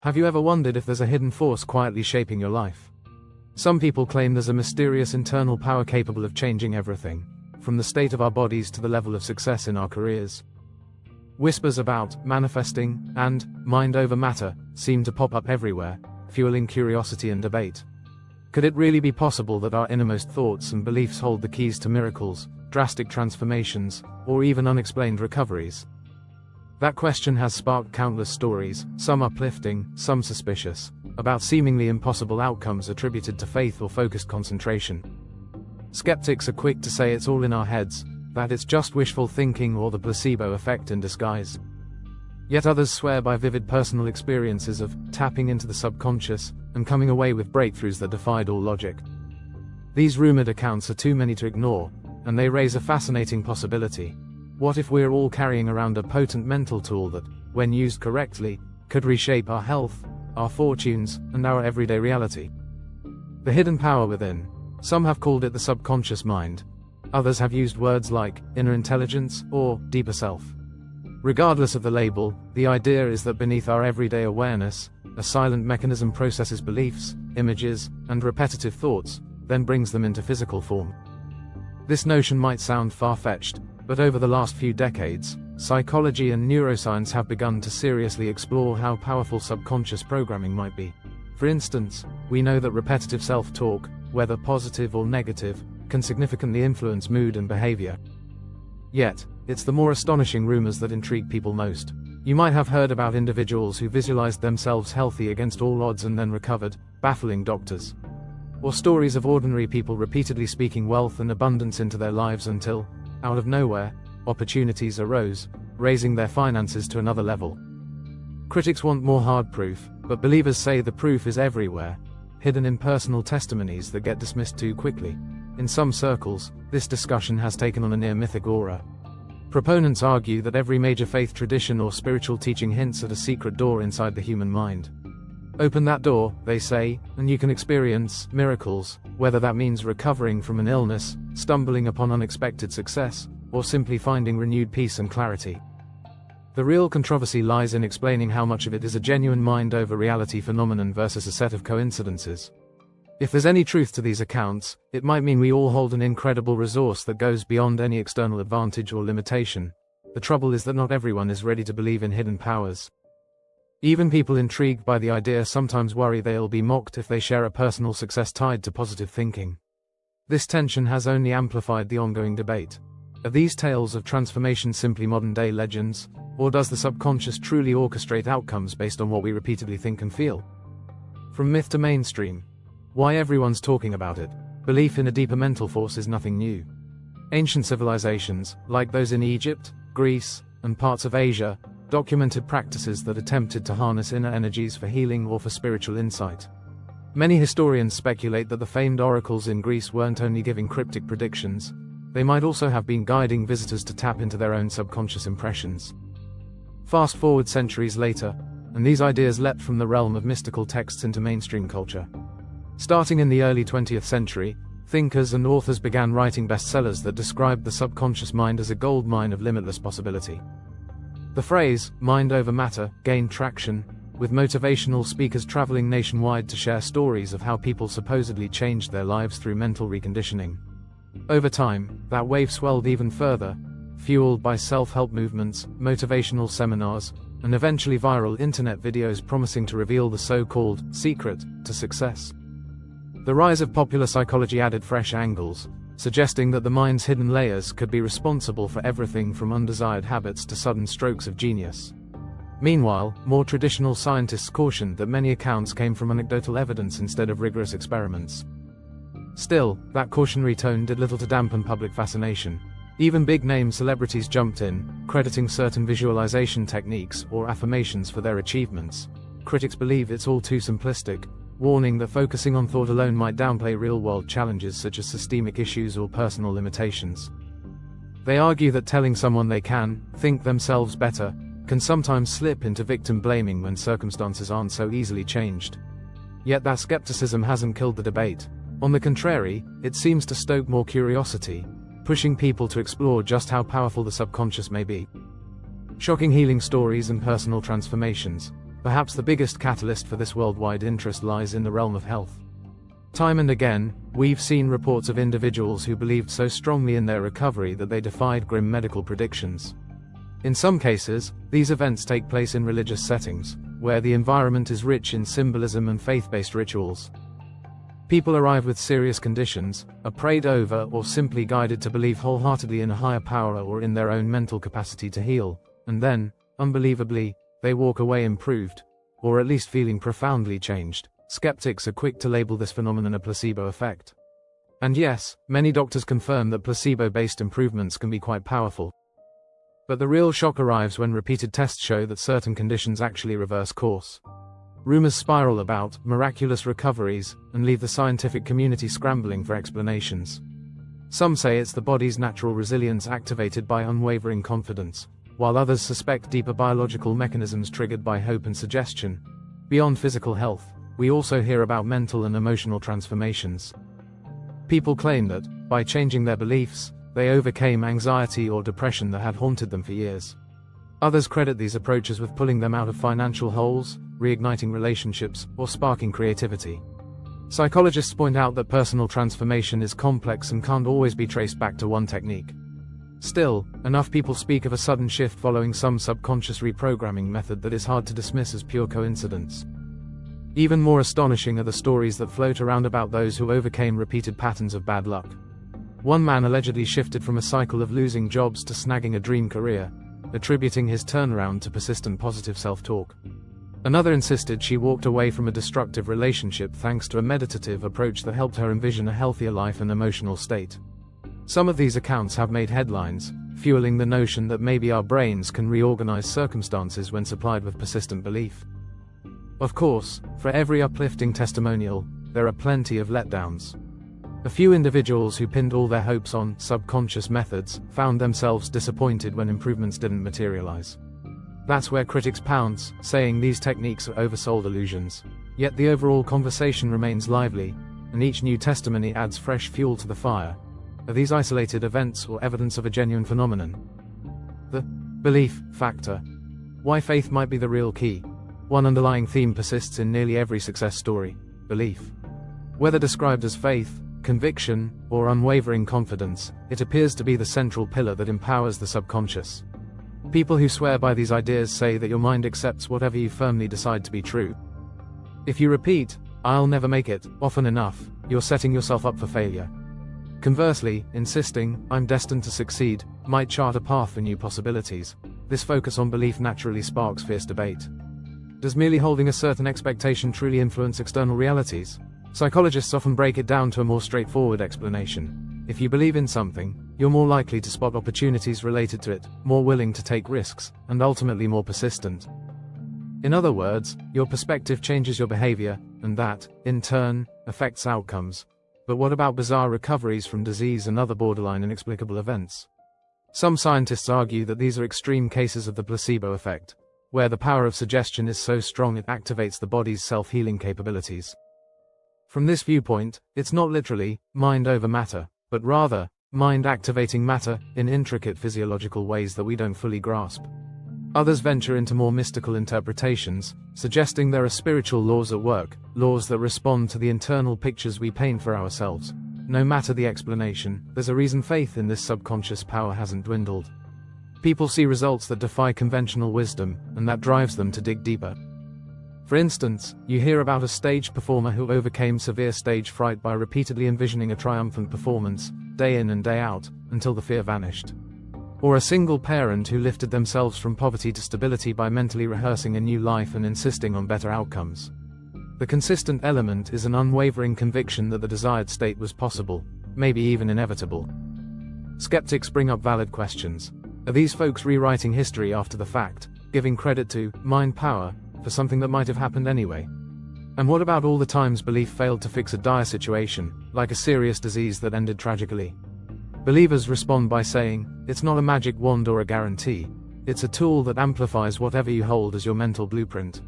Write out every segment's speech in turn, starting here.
Have you ever wondered if there's a hidden force quietly shaping your life? Some people claim there's a mysterious internal power capable of changing everything, from the state of our bodies to the level of success in our careers. Whispers about manifesting and mind over matter seem to pop up everywhere, fueling curiosity and debate. Could it really be possible that our innermost thoughts and beliefs hold the keys to miracles, drastic transformations, or even unexplained recoveries? That question has sparked countless stories, some uplifting, some suspicious, about seemingly impossible outcomes attributed to faith or focused concentration. Skeptics are quick to say it's all in our heads, that it's just wishful thinking or the placebo effect in disguise. Yet others swear by vivid personal experiences of tapping into the subconscious and coming away with breakthroughs that defied all logic. These rumored accounts are too many to ignore, and they raise a fascinating possibility. What if we're all carrying around a potent mental tool that, when used correctly, could reshape our health, our fortunes, and our everyday reality? The hidden power within. Some have called it the subconscious mind. Others have used words like inner intelligence or deeper self. Regardless of the label, the idea is that beneath our everyday awareness, a silent mechanism processes beliefs, images, and repetitive thoughts, then brings them into physical form. This notion might sound far-fetched, but over the last few decades, psychology and neuroscience have begun to seriously explore how powerful subconscious programming might be. For instance, we know that repetitive self-talk, whether positive or negative, can significantly influence mood and behavior. Yet, it's the more astonishing rumors that intrigue people most. You might have heard about individuals who visualized themselves healthy against all odds and then recovered, baffling doctors. Or stories of ordinary people repeatedly speaking wealth and abundance into their lives until, out of nowhere, opportunities arose, raising their finances to another level. Critics want more hard proof, but believers say the proof is everywhere, hidden in personal testimonies that get dismissed too quickly. In some circles, this discussion has taken on a near-mythic aura. Proponents argue that every major faith tradition or spiritual teaching hints at a secret door inside the human mind. Open that door, they say, and you can experience miracles, whether that means recovering from an illness, stumbling upon unexpected success, or simply finding renewed peace and clarity. The real controversy lies in explaining how much of it is a genuine mind-over-reality phenomenon versus a set of coincidences. If there's any truth to these accounts, it might mean we all hold an incredible resource that goes beyond any external advantage or limitation. The trouble is that not everyone is ready to believe in hidden powers. Even people intrigued by the idea sometimes worry they'll be mocked if they share a personal success tied to positive thinking. This tension has only amplified the ongoing debate. Are these tales of transformation simply modern-day legends, or does the subconscious truly orchestrate outcomes based on what we repeatedly think and feel? From myth to mainstream. Why everyone's talking about it. Belief in a deeper mental force is nothing new. Ancient civilizations, like those in Egypt, Greece, and parts of Asia, documented practices that attempted to harness inner energies for healing or for spiritual insight. Many historians speculate that the famed oracles in Greece weren't only giving cryptic predictions, they might also have been guiding visitors to tap into their own subconscious impressions. Fast forward centuries later, and these ideas leapt from the realm of mystical texts into mainstream culture. Starting in the early 20th century, thinkers and authors began writing bestsellers that described the subconscious mind as a goldmine of limitless possibility. The phrase, mind over matter, gained traction, with motivational speakers traveling nationwide to share stories of how people supposedly changed their lives through mental reconditioning. Over time, that wave swelled even further, fueled by self-help movements, motivational seminars, and eventually viral internet videos promising to reveal the so-called secret to success. The rise of popular psychology added fresh angles, suggesting that the mind's hidden layers could be responsible for everything from undesired habits to sudden strokes of genius. Meanwhile, more traditional scientists cautioned that many accounts came from anecdotal evidence instead of rigorous experiments. Still, that cautionary tone did little to dampen public fascination. Even big-name celebrities jumped in, crediting certain visualization techniques or affirmations for their achievements. Critics believe it's all too simplistic, warning that focusing on thought alone might downplay real-world challenges such as systemic issues or personal limitations. They argue that telling someone they can think themselves better can sometimes slip into victim blaming when circumstances aren't so easily changed. Yet that skepticism hasn't killed the debate. On the contrary, it seems to stoke more curiosity, pushing people to explore just how powerful the subconscious may be. Shocking healing stories and personal transformations. Perhaps the biggest catalyst for this worldwide interest lies in the realm of health. Time and again, we've seen reports of individuals who believed so strongly in their recovery that they defied grim medical predictions. In some cases, these events take place in religious settings, where the environment is rich in symbolism and faith-based rituals. People arrive with serious conditions, are prayed over or simply guided to believe wholeheartedly in a higher power or in their own mental capacity to heal, and then, unbelievably, they walk away improved, or at least feeling profoundly changed. Skeptics are quick to label this phenomenon a placebo effect. And yes, many doctors confirm that placebo-based improvements can be quite powerful. But the real shock arrives when repeated tests show that certain conditions actually reverse course. Rumors spiral about miraculous recoveries and leave the scientific community scrambling for explanations. Some say it's the body's natural resilience activated by unwavering confidence, while others suspect deeper biological mechanisms triggered by hope and suggestion. Beyond physical health, we also hear about mental and emotional transformations. People claim that, by changing their beliefs, they overcame anxiety or depression that had haunted them for years. Others credit these approaches with pulling them out of financial holes, reigniting relationships, or sparking creativity. Psychologists point out that personal transformation is complex and can't always be traced back to one technique. Still, enough people speak of a sudden shift following some subconscious reprogramming method that is hard to dismiss as pure coincidence. Even more astonishing are the stories that float around about those who overcame repeated patterns of bad luck. One man allegedly shifted from a cycle of losing jobs to snagging a dream career, attributing his turnaround to persistent positive self-talk. Another insisted she walked away from a destructive relationship thanks to a meditative approach that helped her envision a healthier life and emotional state. Some of these accounts have made headlines, fueling the notion that maybe our brains can reorganize circumstances when supplied with persistent belief. Of course, for every uplifting testimonial, there are plenty of letdowns. A few individuals who pinned all their hopes on subconscious methods found themselves disappointed when improvements didn't materialize. That's where critics pounce, saying these techniques are oversold illusions. Yet the overall conversation remains lively, and each new testimony adds fresh fuel to the fire. Are these isolated events or evidence of a genuine phenomenon? The belief factor. Why faith might be the real key. One underlying theme persists in nearly every success story: belief. Whether described as faith, conviction, or unwavering confidence, it appears to be the central pillar that empowers the subconscious. People who swear by these ideas say that your mind accepts whatever you firmly decide to be true. If you repeat, "I'll never make it," often enough, you're setting yourself up for failure. Conversely, insisting, "I'm destined to succeed," might chart a path for new possibilities. This focus on belief naturally sparks fierce debate. Does merely holding a certain expectation truly influence external realities? Psychologists often break it down to a more straightforward explanation. If you believe in something, you're more likely to spot opportunities related to it, more willing to take risks, and ultimately more persistent. In other words, your perspective changes your behavior, and that, in turn, affects outcomes. But what about bizarre recoveries from disease and other borderline inexplicable events? Some scientists argue that these are extreme cases of the placebo effect, where the power of suggestion is so strong it activates the body's self-healing capabilities. From this viewpoint, it's not literally mind over matter, but rather mind activating matter in intricate physiological ways that we don't fully grasp. Others venture into more mystical interpretations, suggesting there are spiritual laws at work, laws that respond to the internal pictures we paint for ourselves. No matter the explanation, there's a reason faith in this subconscious power hasn't dwindled. People see results that defy conventional wisdom, and that drives them to dig deeper. For instance, you hear about a stage performer who overcame severe stage fright by repeatedly envisioning a triumphant performance, day in and day out, until the fear vanished. Or a single parent who lifted themselves from poverty to stability by mentally rehearsing a new life and insisting on better outcomes. The consistent element is an unwavering conviction that the desired state was possible, maybe even inevitable. Skeptics bring up valid questions. Are these folks rewriting history after the fact, giving credit to mind power for something that might have happened anyway? And what about all the times belief failed to fix a dire situation, like a serious disease that ended tragically? Believers respond by saying, it's not a magic wand or a guarantee, it's a tool that amplifies whatever you hold as your mental blueprint.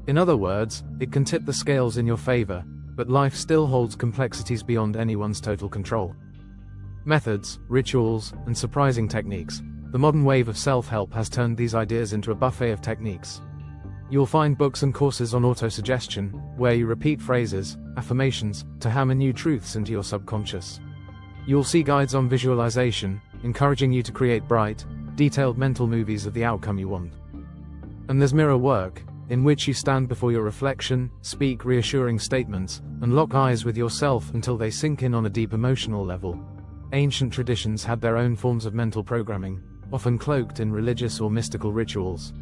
In other words, it can tip the scales in your favor, but life still holds complexities beyond anyone's total control. Methods, rituals, and surprising techniques. The modern wave of self-help has turned these ideas into a buffet of techniques. You'll find books and courses on autosuggestion, where you repeat phrases, affirmations, to hammer new truths into your subconscious. You'll see guides on visualization, encouraging you to create bright, detailed mental movies of the outcome you want. And there's mirror work, in which you stand before your reflection, speak reassuring statements, and lock eyes with yourself until they sink in on a deep emotional level. Ancient traditions had their own forms of mental programming, often cloaked in religious or mystical rituals.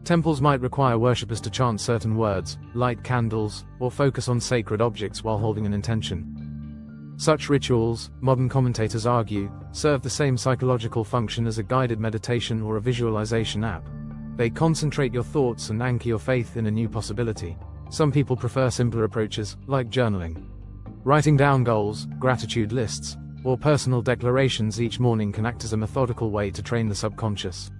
Temples might require worshippers to chant certain words, light candles, or focus on sacred objects while holding an intention. Such rituals, modern commentators argue, serve the same psychological function as a guided meditation or a visualization app. They concentrate your thoughts and anchor your faith in a new possibility. Some people prefer simpler approaches, like journaling. Writing down goals, gratitude lists, or personal declarations each morning can act as a methodical way to train the subconscious.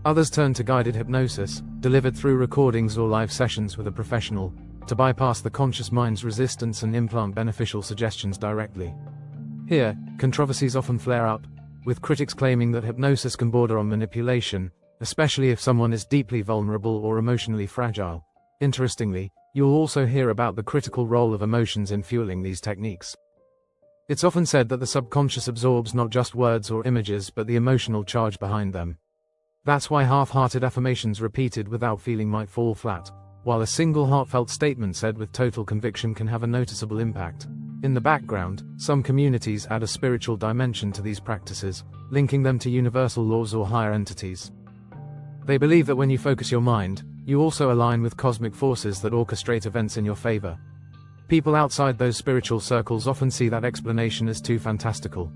Others turn to guided hypnosis, delivered through recordings or live sessions with a professional, to bypass the conscious mind's resistance and implant beneficial suggestions directly. Here, controversies often flare up, with critics claiming that hypnosis can border on manipulation, especially if someone is deeply vulnerable or emotionally fragile. Interestingly, you'll also hear about the critical role of emotions in fueling these techniques. It's often said that the subconscious absorbs not just words or images but the emotional charge behind them. That's why half-hearted affirmations repeated without feeling might fall flat, while a single heartfelt statement said with total conviction can have a noticeable impact. In the background, some communities add a spiritual dimension to these practices, linking them to universal laws or higher entities. They believe that when you focus your mind, you also align with cosmic forces that orchestrate events in your favor. People outside those spiritual circles often see that explanation as too fantastical.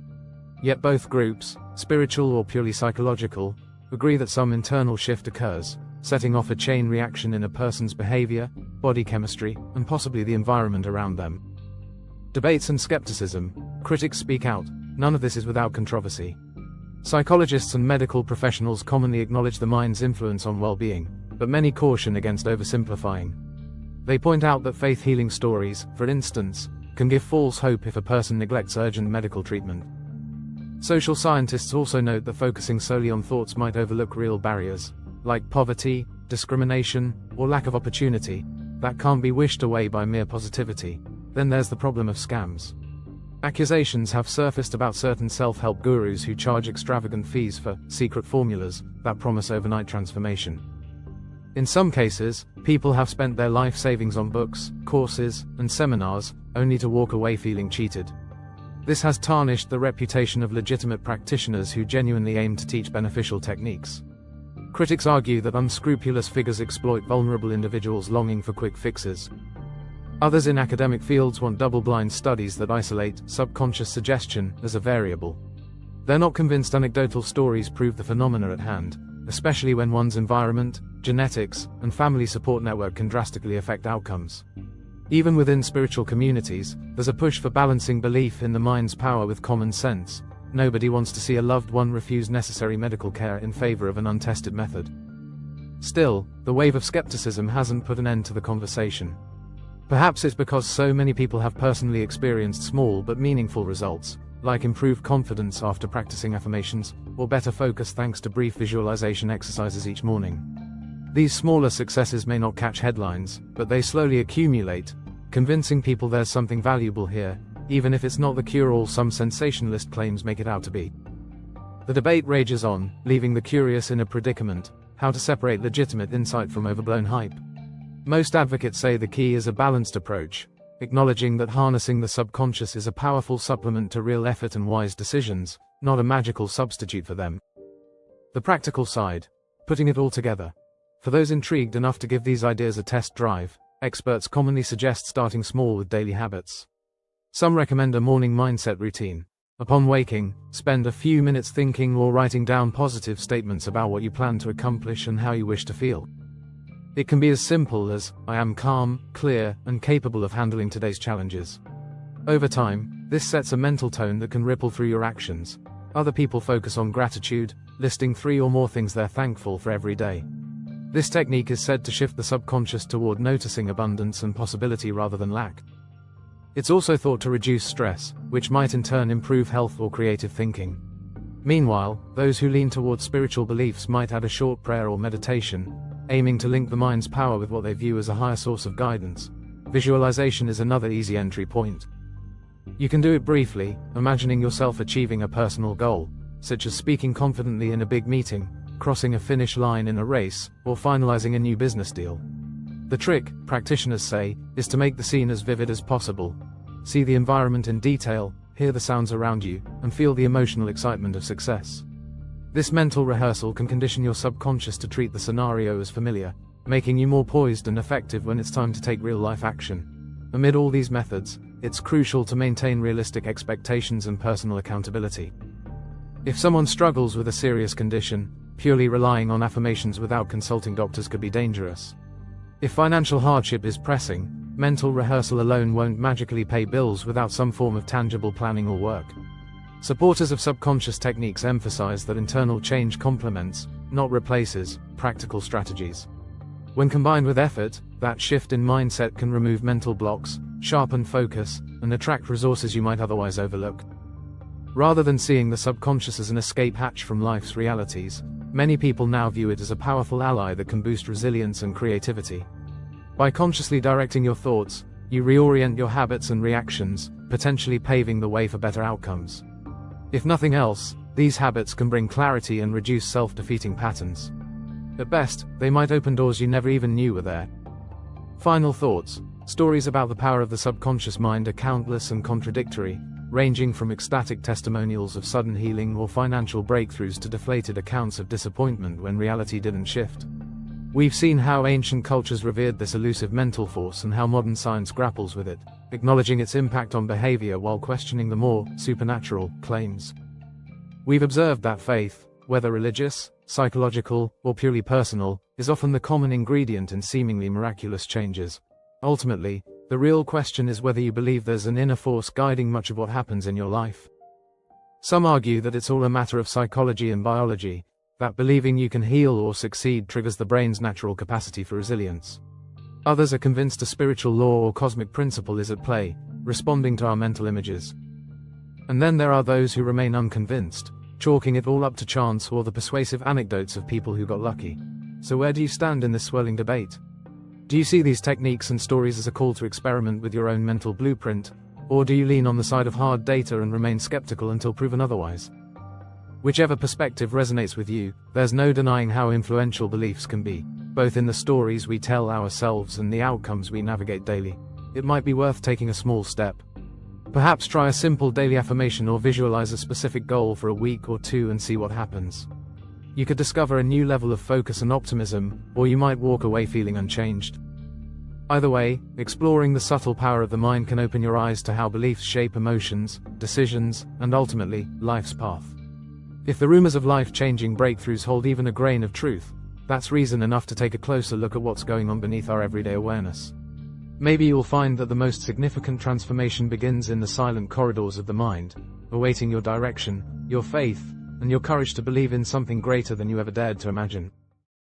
Yet both groups, spiritual or purely psychological, agree that some internal shift occurs, setting off a chain reaction in a person's behavior, body chemistry, and possibly the environment around them. Debates and skepticism. Critics speak out. None of this is without controversy. Psychologists and medical professionals commonly acknowledge the mind's influence on well-being, but many caution against oversimplifying. They point out that faith-healing stories, for instance, can give false hope if a person neglects urgent medical treatment. Social scientists also note that focusing solely on thoughts might overlook real barriers, like poverty, discrimination, or lack of opportunity, that can't be wished away by mere positivity. Then there's the problem of scams. Accusations have surfaced about certain self-help gurus who charge extravagant fees for secret formulas that promise overnight transformation. In some cases, people have spent their life savings on books, courses, and seminars, only to walk away feeling cheated. This has tarnished the reputation of legitimate practitioners who genuinely aim to teach beneficial techniques. Critics argue that unscrupulous figures exploit vulnerable individuals longing for quick fixes. Others in academic fields want double-blind studies that isolate subconscious suggestion as a variable. They're not convinced anecdotal stories prove the phenomena at hand, especially when one's environment, genetics, and family support network can drastically affect outcomes. Even within spiritual communities, there's a push for balancing belief in the mind's power with common sense. Nobody wants to see a loved one refuse necessary medical care in favor of an untested method. Still, the wave of skepticism hasn't put an end to the conversation. Perhaps it's because so many people have personally experienced small but meaningful results, like improved confidence after practicing affirmations, or better focus thanks to brief visualization exercises each morning. These smaller successes may not catch headlines, but they slowly accumulate, convincing people there's something valuable here, even if it's not the cure-all some sensationalist claims make it out to be. The debate rages on, leaving the curious in a predicament: how to separate legitimate insight from overblown hype. Most advocates say the key is a balanced approach, acknowledging that harnessing the subconscious is a powerful supplement to real effort and wise decisions, not a magical substitute for them. The practical side. Putting it all together. For those intrigued enough to give these ideas a test drive, experts commonly suggest starting small with daily habits. Some recommend a morning mindset routine. Upon waking, spend a few minutes thinking or writing down positive statements about what you plan to accomplish and how you wish to feel. It can be as simple as, "I am calm, clear, and capable of handling today's challenges." Over time, this sets a mental tone that can ripple through your actions. Other people focus on gratitude, listing 3 or more things they're thankful for every day. This technique is said to shift the subconscious toward noticing abundance and possibility rather than lack. It's also thought to reduce stress, which might in turn improve health or creative thinking. Meanwhile, those who lean towards spiritual beliefs might add a short prayer or meditation, aiming to link the mind's power with what they view as a higher source of guidance. Visualization is another easy entry point. You can do it briefly, imagining yourself achieving a personal goal, such as speaking confidently in a big meeting, crossing a finish line in a race, or finalizing a new business deal. The trick, practitioners say, is to make the scene as vivid as possible. See the environment in detail, hear the sounds around you, and feel the emotional excitement of success. This mental rehearsal can condition your subconscious to treat the scenario as familiar, making you more poised and effective when it's time to take real-life action. Amid all these methods, it's crucial to maintain realistic expectations and personal accountability. If someone struggles with a serious condition, purely relying on affirmations without consulting doctors could be dangerous. If financial hardship is pressing, mental rehearsal alone won't magically pay bills without some form of tangible planning or work. Supporters of subconscious techniques emphasize that internal change complements, not replaces, practical strategies. When combined with effort, that shift in mindset can remove mental blocks, sharpen focus, and attract resources you might otherwise overlook. Rather than seeing the subconscious as an escape hatch from life's realities, many people now view it as a powerful ally that can boost resilience and creativity. By consciously directing your thoughts, you reorient your habits and reactions, potentially paving the way for better outcomes. If nothing else, these habits can bring clarity and reduce self-defeating patterns. At best, they might open doors you never even knew were there. Final thoughts. Stories about the power of the subconscious mind are countless and contradictory, ranging from ecstatic testimonials of sudden healing or financial breakthroughs to deflated accounts of disappointment when reality didn't shift. We've seen how ancient cultures revered this elusive mental force and how modern science grapples with it, acknowledging its impact on behavior while questioning the more supernatural claims. We've observed that faith, whether religious, psychological, or purely personal, is often the common ingredient in seemingly miraculous changes. Ultimately, the real question is whether you believe there's an inner force guiding much of what happens in your life. Some argue that it's all a matter of psychology and biology, that believing you can heal or succeed triggers the brain's natural capacity for resilience. Others are convinced a spiritual law or cosmic principle is at play, responding to our mental images. And then there are those who remain unconvinced, chalking it all up to chance or the persuasive anecdotes of people who got lucky. So where do you stand in this swirling debate? Do you see these techniques and stories as a call to experiment with your own mental blueprint, or do you lean on the side of hard data and remain skeptical until proven otherwise? Whichever perspective resonates with you, there's no denying how influential beliefs can be, both in the stories we tell ourselves and the outcomes we navigate daily. It might be worth taking a small step. Perhaps try a simple daily affirmation or visualize a specific goal for a week or two and see what happens. You could discover a new level of focus and optimism, or you might walk away feeling unchanged. Either way, exploring the subtle power of the mind can open your eyes to how beliefs shape emotions, decisions, and ultimately, life's path. If the rumors of life-changing breakthroughs hold even a grain of truth, that's reason enough to take a closer look at what's going on beneath our everyday awareness. Maybe you'll find that the most significant transformation begins in the silent corridors of the mind, awaiting your direction, your faith, and your courage to believe in something greater than you ever dared to imagine.